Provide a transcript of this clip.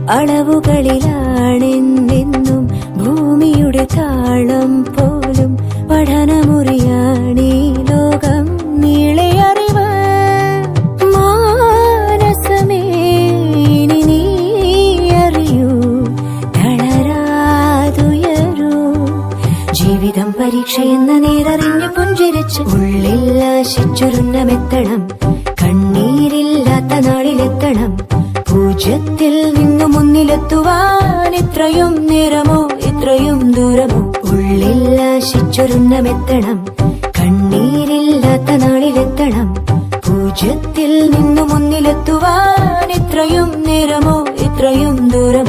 അളവുകളിലാണെന്നെന്നും ഭൂമിയുടെ താളം പോലും പഠനമുറിയാണീ ലോകം നീളെ അറിവ്. മാനസമേ ഇനി നീ അറിയൂ, തളരാതുയരൂ. ജീവിതം പരീക്ഷയെന്ന നേരറിഞ്ഞു പുഞ്ചിരിച്ച് ഉള്ളിൽ ആശിച്ചൊരുന്നമെത്തണം. കണ്ണീരില്ലാത്ത നാളിലെത്തണം. പൂജ്യത്തിൽ നിന്നു മുന്നിലെത്തുവാൻ ഇത്രയും നേരമോ ഇത്രയും ദൂരമോ? ഉള്ളിൽ ആശിച്ചൊരുന്നമെത്തണം. കണ്ണീരില്ലാത്ത നാളിലെത്തണം. പൂജ്യത്തിൽ നിന്നു മുന്നിലെത്തുവാൻ ഇത്രയും നേരമോ ഇത്രയും ദൂരമോ?